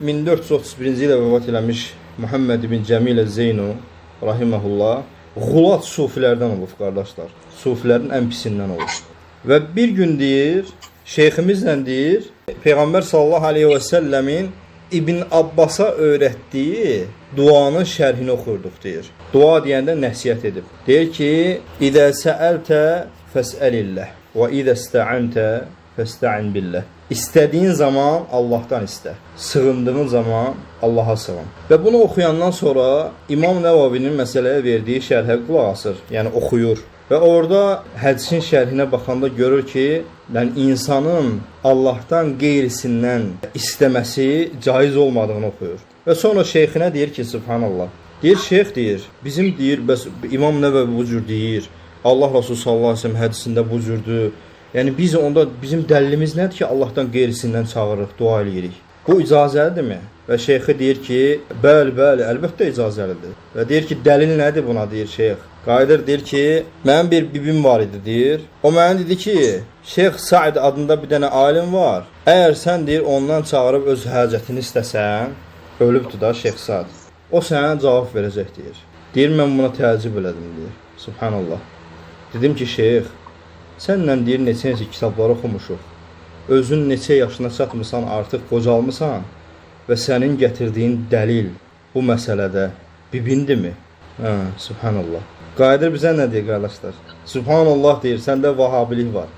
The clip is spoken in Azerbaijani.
1431-ci ildə vəfat eləmiş Muhammed ibn Cəmilə Zeynu rahiməhullah Xulat sufilərdən olub, qardaşlar. Sufilərin ən pisindən olub. Və bir gün deyir, şeyximizlə deyir, Peyğəmbər sallallahu aleyhi və səlləmin İbn Abbasa öyrətdiyi duanın şərhini oxurduq, deyir. Dua deyəndə nəsiyyət edib. Deyir ki, İdə səəltə fəsəlilləh və idə istəəntə fəstəin billəh. İstədiyin zaman Allahdan istə. Sığındığın zaman Allaha sığın. Və bunu oxuyandan sonra İmam Nəvavinin məsələyə verdiyi şərhə qulaq asır. Yəni oxuyur. Və orada hədisin şərhinə baxanda görür ki, insanın Allahdan qeyrisindən istəməsi caiz olmadığını oxuyur. Və sonra şeyxinə deyir ki, subhanallah. Deyir, şeyx deyir, bizim deyir, bəs İmam Nəvavi bu cür deyir. Allah Rasulü sallallahu aleyhi ve sellem hədisində bu cürdür. Yəni biz onda bizim dəlilimiz nədir ki, Allahdan qeyrisindən çağırırıq, dua eləyirik. Bu icazəlidirmi? Və şeyxi deyir ki, bəli, əlbəttə icazəlidir. Və deyir ki, dəlil nədir buna, deyir şeyx. Qayıdır, deyir ki, mənim bir bibim var idi, deyir. O mənə dedi ki, Şeyx Said adında bir dənə alim var. Əgər sən, deyir, ondan çağırıb öz həcətini istəsən, ölübdür da Şeyx Said. O sənə cavab verəcək, deyir. Deyir, mən buna təəccüb elədim, deyir. Subhanallah. Dedim ki, şeyx, sənlə deyir, neçə kitablar oxumuşuq. Özün neçə yaşına çatmısan, artıq qocalmısan və sənin gətirdiyin dəlil bu məsələdə bibindirmi? Subhanallah. Qayıdır bizə nə deyir, qardaşlar? Subhanallah deyir, səndə vahabilik var.